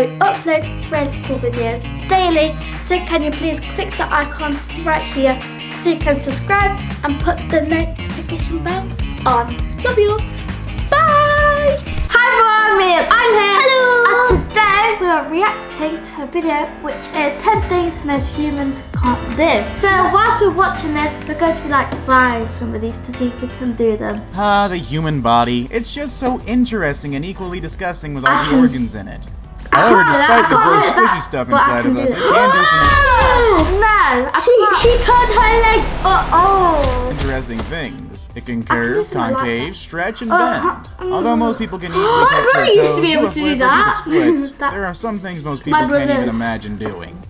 I upload really cool videos daily, so can you please click the icon right here so you can subscribe and put the notification bell on. Love you all. Bye! Hi everyone, I'm here. Hello! And today we are reacting to a video which is 10 things most humans can't do. So whilst we're watching this, we're going to be like trying some of these to see if we can do them. The human body. It's just so interesting and equally disgusting with all the organs in it. However, despite the gross squishy stuff inside of us, it can do some she turned her leg. interesting things. It can curve, concave, stretch, and bend. Although most people can easily touch their toes, do a flip, or do the splits, there are some things most people can't even imagine doing.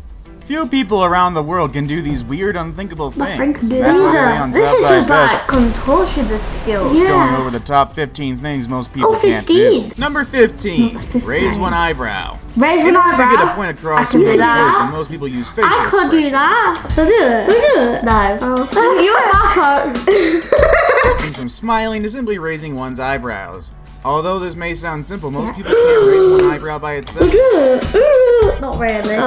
Few people around the world can do these weird, unthinkable things. That's why today on This Top is 5 just Best, like contortionist skill. going over the top 15 things most people can't do. Number 15. Raise one eyebrow. Raise In one order to eyebrow. get a point across I to can do another that. person, most people use facial I can't do expressions. that. Do it. No. You and Things from smiling to simply raising one's eyebrows. Although this may sound simple, most people can't raise one eyebrow by itself. Not really.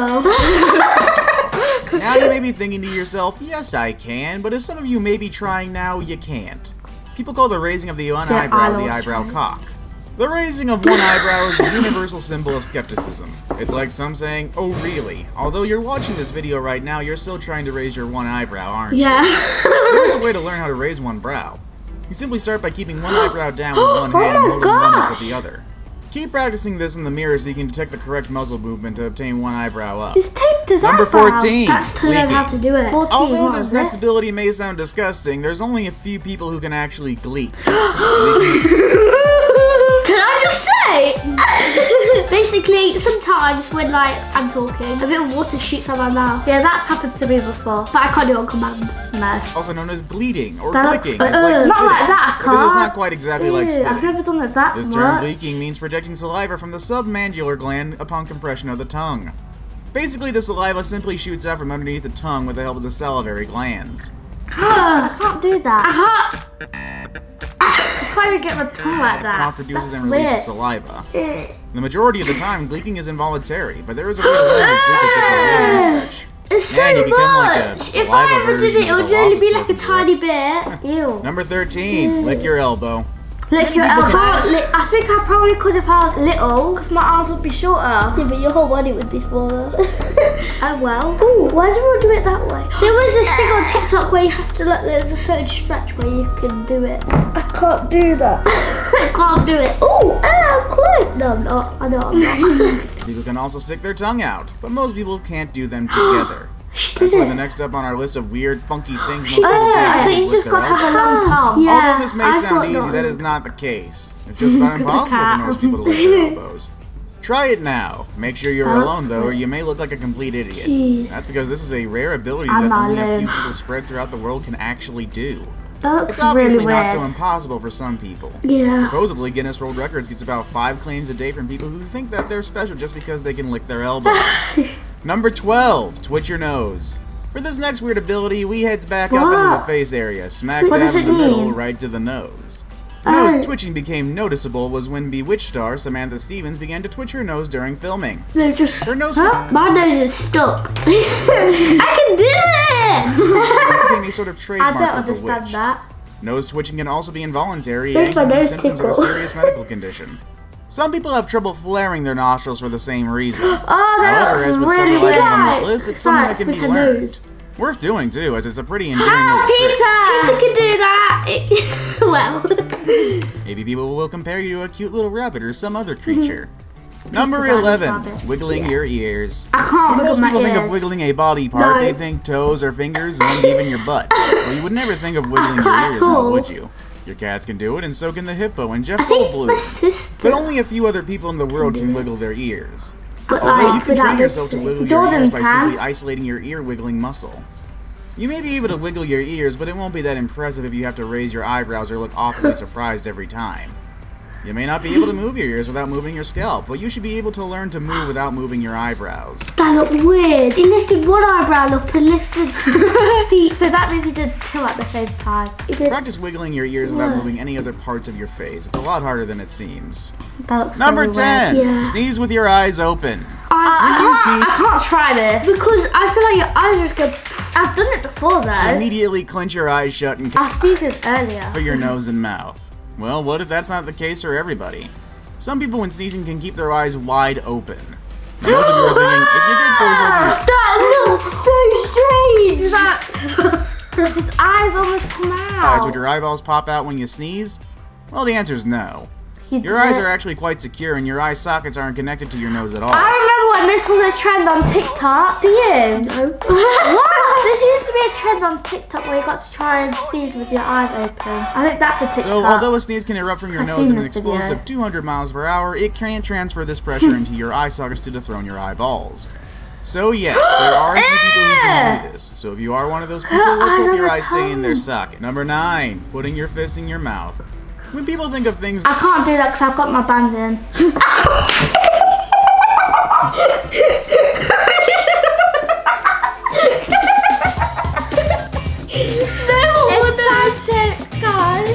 Now you may be thinking to yourself, yes I can, but as some of you may be trying now, you can't. People call the raising of the one eyebrow the eyebrow cock. The raising of one eyebrow is the universal symbol of skepticism. It's like some saying, oh really? Although you're watching this video right now, you're still trying to raise your one eyebrow, aren't you? Yeah. There is a way to learn how to raise one brow. You simply start by keeping one eyebrow down with one hand and holding one up with the other. Keep practicing this in the mirror so you can detect the correct muzzle movement to obtain one eyebrow up. He's taped his Number eyebrow. 14. That's to learn how to do it. 14, Although what this is next it? ability may sound disgusting, there's only a few people who can actually gleek. Can I just say? Basically, sometimes when like I'm talking, a bit of water shoots out of my mouth. Yeah, that's happened to me before, but I can't do it on command. No. Also known as gleeting or That- glicking. It's like spitting, not like that, I but it is can't. not quite exactly like I've spitting. never done it that This term gleeking means projecting saliva from the submandibular gland upon compression of the tongue. Basically, the saliva simply shoots out from underneath the tongue with the help of the salivary glands. I can't do that. I can't even get my tongue like that. Mouth produces That's and releases weird. saliva. The majority of the time, gleeking is involuntary, but there is a way to learn to gleek with just a little research. It's so Man, you become like a much. If saliva I ever did version it, it of would the only be lava like a soap tiny bit. Ew. Number 13, lick your elbow. Like your people elbow. I think I probably could if I was little, because my arms would be shorter. Yeah, but your whole body would be smaller. Oh well. Ooh, why do everyone do it that way? There was this thing on TikTok where you have to like, there's a certain stretch where you can do it. I can't do that. I can't do it. Ooh, cool. No, I'm not. I know I'm not. People can also stick their tongue out, but most people can't do them together. That's why the next up on our list of weird, funky things most people I can't do think is you lick just their got to elbow. have a long tongue. Yeah, Although this may sound easy, that is not the case. It's just about impossible for most people to lick their elbows. Try it now. Make sure you're alone though, or you may look like a complete idiot. Jeez. That's because this is a rare ability I'm that not only a few alone. people spread throughout the world can actually do. That looks It's obviously really not weird. so impossible for some people. Yeah. Supposedly, Guinness World Records gets about 5 claims a day from people who think that they're special just because they can lick their elbows. Number 12, twitch your nose. For this next weird ability, we head back up into the face area, smack What dab does in it the middle, mean? right to the nose. Nose twitching became noticeable was when Bewitched star Samantha Stevens began to twitch her nose during filming. They're just. Her nose My nose is stuck. I can do it. became a sort of I trademark don't for understand Bewitched. that. Nose twitching can also be involuntary Makes and my can be nose symptoms of a tickle. serious medical condition. Some people have trouble flaring their nostrils for the same reason. Oh, However, that's as with really several items on good. this list, it's something that can be With her learned. nose. Worth doing too, as it's a pretty endearing little trick. Peter can do that. Well. Maybe people will compare you to a cute little rabbit or some other creature. Number 11, rabbit. wiggling your ears. I can't When wiggle most my people think of ears. wiggling a body part, No. they think toes or fingers and even your butt. Well, you would never think of wiggling your can't ears, at now all. would you? Your cats can do it, and so can the hippo and Jeff I think Goldblum. my sister. But only a few other people in the world can wiggle their ears. But Although you like, can train without yourself to listening. wiggle your Jordan ears by can. simply isolating your ear wiggling muscle. You may be able to wiggle your ears, but it won't be that impressive if you have to raise your eyebrows or look awfully surprised every time. You may not be able to move your ears without moving your scalp, but you should be able to learn to move without moving your eyebrows. That looked weird. He lifted one eyebrow up and lifted the. So that means he did two at the same time. He did. Practice wiggling your ears without moving any other parts of your face. It's a lot harder than it seems. That looks Number very 10. weird. Yeah. Sneeze with your eyes open. I can't try this because I feel like your eyes just go. I've done it before though. Immediately clench your eyes shut and I sneezed earlier. for your nose and mouth. Well, what if that's not the case for everybody? Some people when sneezing can keep their eyes wide open. Now, those of you are thinking, if you did force open That looks so strange. His eyes almost come your eyes, out. would your eyeballs pop out when you sneeze? Well, the answer is no. He Your did eyes it. are actually quite secure and your eye sockets aren't connected to your nose at all. I remember when this was a trend on TikTok. Do you? No. What? This used to be a trend on TikTok where you got to try and sneeze with your eyes open. I think that's a TikTok. So, although a sneeze can erupt from your I've nose seen at an this video. explosive 200 miles per hour, it can't transfer this pressure into your eye sockets to dethrone your eyeballs. So yes, there are a few people who can do this. So if you are one of those people, let's hope your eyes stay in their socket. Number 9, putting your fist in your mouth. When people think of things... I can't do that because I've got my bands in. Guys.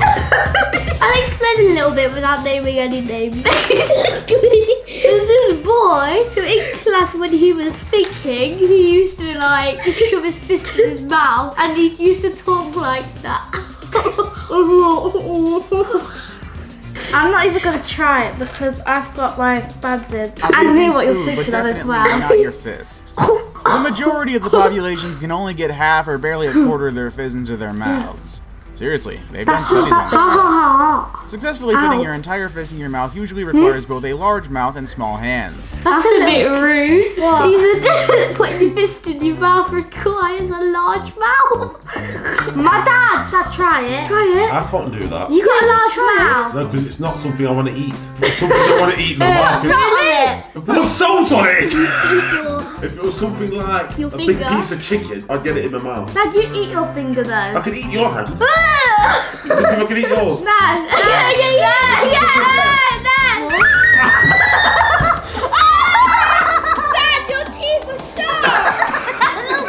I'll explain a little bit without naming any names. Basically, there's this boy who in class when he was thinking, he used to like shove his fist in his mouth and he used to talk like that. I'm not even going to try it because I've got my bands in. I knew what you're but thinking of as definitely well. not your fist. The majority of the population can only get half or barely a quarter of their fizz into their mouths. Seriously, they've done studies on this stuff. Successfully fitting your entire fist in your mouth usually requires both a large mouth and small hands. That's a bit rude. What? You said putting your fist in your mouth requires a large mouth. My dad, try it. Try it. I can't do that. You got a large mouth. No, because it's not something I want to eat. If it's something I want to eat in my mouth. Really? Put salt on it! If it was something like Your a big finger? piece of chicken, I'd get it in my mouth. Dad, you eat your finger I though. could eat your hand. Let's see if I can eat yours. Dad, Dad, your teeth are sharp.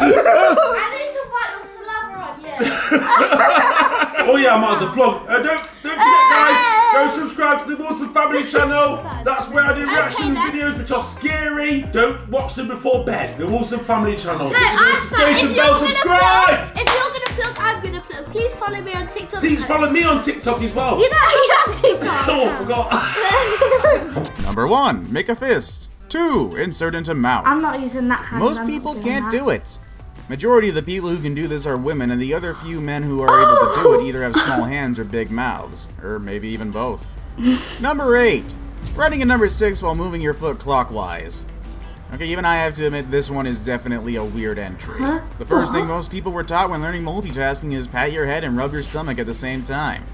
I need to wipe the saliva on you. Oh yeah, I might as well plug. Don't forget guys, go subscribe to the Wilson Family channel. That's where I do reaction videos which are scary. Don't watch them before bed. The Wilson Family channel. No, Hit the I'm notification bell, subscribe. If you're gonna plug, I'm gonna plug. Please follow me on TikTok. Please follow me on TikTok as well. You have TikTok. Oh, I forgot. Number 1, make a fist. 2, insert into mouth. I'm not using that hand. Most people can't do it. Majority of the people who can do this are women, and the other few men who are able to do it either have small hands or big mouths, or maybe even both. Number 8, writing a number 6 while moving your foot clockwise. Okay, even I have to admit this one is definitely a weird entry. The first thing most people were taught when learning multitasking is pat your head and rub your stomach at the same time.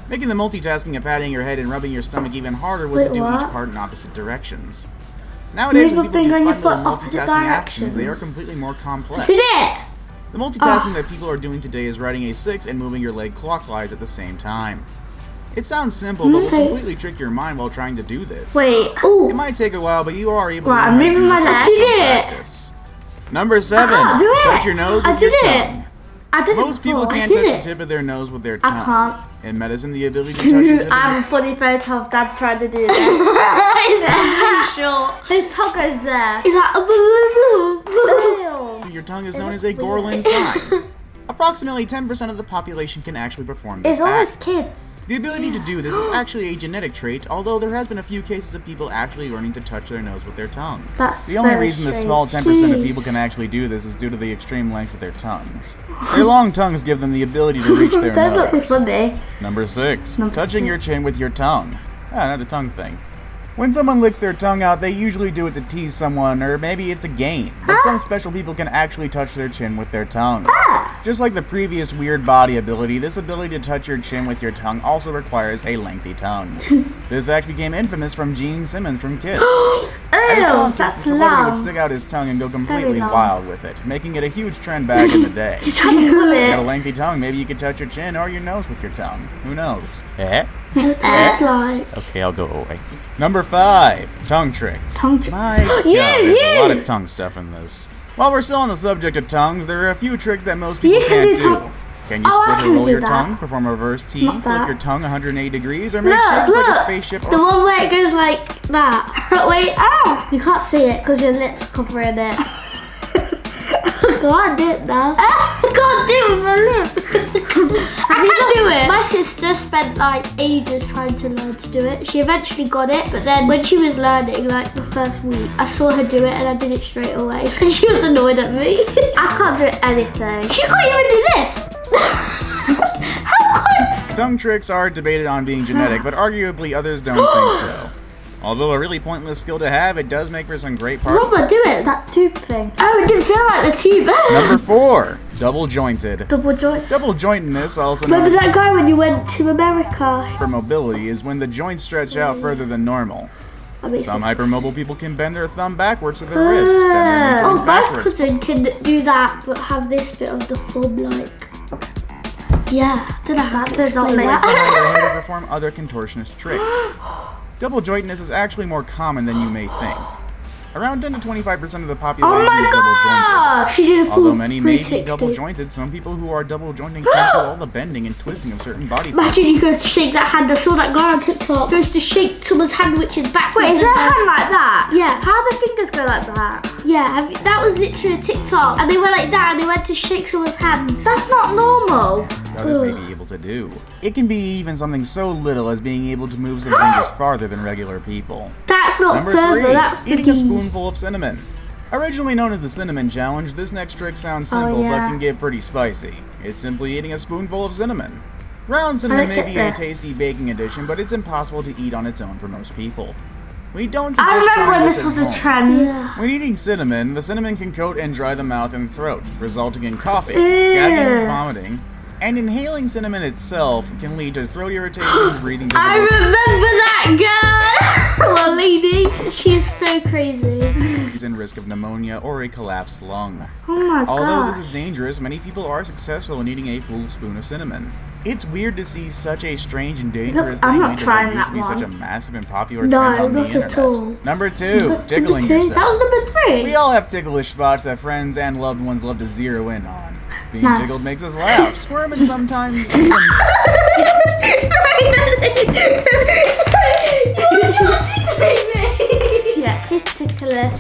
Making the multitasking of patting your head and rubbing your stomach even harder was to do each part in opposite directions. Nowadays, when people do fun little multitasking actions, they are completely more complex. Did it? The multitasking that people are doing today is writing a 6 and moving your leg clockwise at the same time. It sounds simple, but will completely trick your mind while trying to do this. Wait. It might take a while, but you are able to I'm learn moving my how to leg. do this I did with it. practice. Number 7, can't do it. touch your nose I with your did it. tongue. I did Most it people before. can't I touch did the it. tip of their nose with their tongue. I can't. In medicine, the ability to touch the tip of I have a funny photo of Dad trying to do that. Sure. His tongue goes there. He's like, your tongue is known as a Gorlin sign. Approximately 10% of the population can actually perform this it's always act. kids. The ability to do this is actually a genetic trait, although there has been a few cases of people actually learning to touch their nose with their tongue. That's The only very reason the strange. small 10% of people can actually do this is due to the extreme lengths of their tongues. Their long tongues give them the ability to reach their That looks nose. funny. Number 6, Number touching 6. your chin with your tongue. Another tongue thing. When someone licks their tongue out, they usually do it to tease someone, or maybe it's a game. But some special people can actually touch their chin with their tongue. Just like the previous weird body ability, this ability to touch your chin with your tongue also requires a lengthy tongue. This act became infamous from Gene Simmons from Kiss. At his concerts, the that's celebrity would long. stick out his tongue and go completely Very long. wild with it, making it a huge trend back in the day. He's trying to pull You got a it. lengthy tongue, maybe you could touch your chin or your nose with your tongue. Who knows? It's like Okay, I'll go away. Number 5, tongue tricks. Tongue tricks. My God, Yeah, there's a lot yeah. of tongue stuff in this. While we're still on the subject of tongues, there are a few tricks that most people You can can't do do. tongue- Can you Oh, I split can or roll do your that. tongue, perform a reverse T, Not flip that. your tongue 180 degrees, or make shapes like a spaceship? The one where it goes like that. Wait, you can't see it because your lips covering it. I can't do it now. I can't do it with my lip. I can do it. My sister spent like ages trying to learn to do it. She eventually got it, but then when she was learning, like the first week, I saw her do it and I did it straight away. And she was annoyed at me. I can't do anything. She can't even do this. How could? Tongue tricks are debated on being genetic, but arguably others don't think so. Although a really pointless skill to have, it does make for some great parts. Robert, do it. That tube thing. Oh, it didn't feel like the tube. Number 4, double jointed. Double joint. Double jointedness, also known Remember as that guy when you went to America? hypermobility, is when the joints stretch out further than normal. Some hypermobile people can bend their thumb backwards to their wrist, bend their knee joints My backwards. cousin can do that, but have this bit of the thumb like. Yeah, don't know how to explain Legs that. behind their head to perform other contortionist tricks. Double jointedness is actually more common than you may think. Around 10 to 25% of the population Oh is my double jointed. god! She did a full Although many may be 360. double jointed, some people who are double jointing can't do all the bending and twisting of certain body parts. Imagine you go to shake that hand. I saw that guy on TikTok goes to shake someone's hand which is backwards. Wait, is that hand like that? Yeah. How do the fingers go like that? Yeah, that was literally a TikTok. And they were like that and they went to shake someone's hand. That's not normal. Others may be able to do. It can be even something so little as being able to move some fingers farther than regular people. That's not Number further, 3, that's eating a pretty- spoonful of cinnamon. Originally known as the cinnamon challenge, this next trick sounds simple but yeah. can get pretty spicy. It's simply eating a spoonful of cinnamon. Ground cinnamon may be a tasty baking addition, but it's impossible to eat on its own for most people. We don't I suggest remember trying when this this at was a home. trend. Yeah. When eating cinnamon, the cinnamon can coat and dry the mouth and throat, resulting in coughing, gagging, vomiting, and inhaling cinnamon itself can lead to throat irritation, breathing I difficulties, remember that girl! Well, lady, she is so crazy. and risk of pneumonia or a collapsed lung. Oh my Although god. this is dangerous, many people are successful in eating a full spoon of cinnamon. It's weird to see such a strange and dangerous I'm thing not lead to trying what used to that be such a one. massive and popular No, trend on the not at internet. all. Number 2, tickling That yourself. was number 3. We all have ticklish spots that friends and loved ones love to zero in on. Being Nah. tickled makes us laugh, squirm, and sometimes even Yeah, she's ticklish.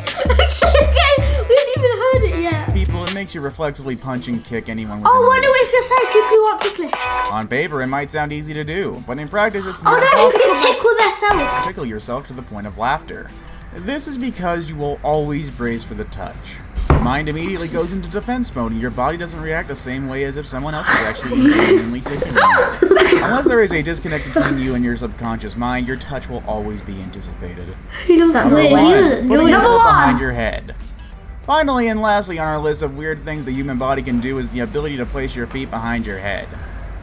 We haven't even heard it yet. people. It makes you reflexively punch and kick anyone within Oh, what reach. are we going to say? People who want ticklish. On paper, it might sound easy to do, but in practice, it's Oh near no, impossible. you can tickle themselves. Tickle yourself to the point of laughter. This is because you will always brace for the touch. Your mind immediately goes into defense mode and your body doesn't react the same way as if someone else was actually genuinely tickling you. Unless there is a disconnect between you and your subconscious mind, your touch will always be anticipated. Number 1, putting your foot behind your head. Finally and lastly on our list of weird things the human body can do is the ability to place your feet behind your head.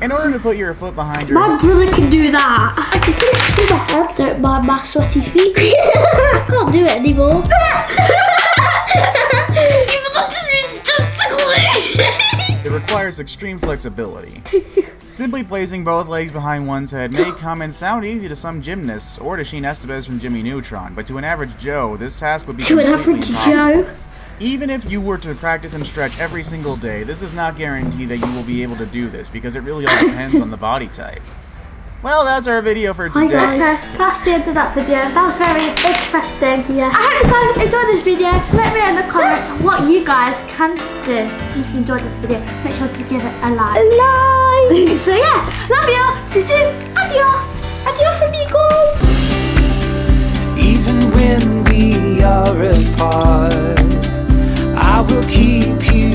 In order to put your foot behind your My head, brother can do that. I can put it to the head. Don't mind my sweaty feet. I can't do it anymore. it requires extreme flexibility. Simply placing both legs behind one's head may come and sound easy to some gymnasts or to Sheen Estevez from Jimmy Neutron, but to an average Joe, this task would be To an completely average impossible. Joe. Even if you were to practice and stretch every single day, this does not guarantee that you will be able to do this because it really all depends on the body type. Well, that's our video for Hi today. guys, that's the end of that video. That was very interesting. Yeah. I hope you guys enjoyed this video. Let me know in the comments what you guys can do. If you enjoyed this video, make sure to give it a like. So yeah, love you. See you soon. Adios. Adios amigos. Even when we are apart, I will keep you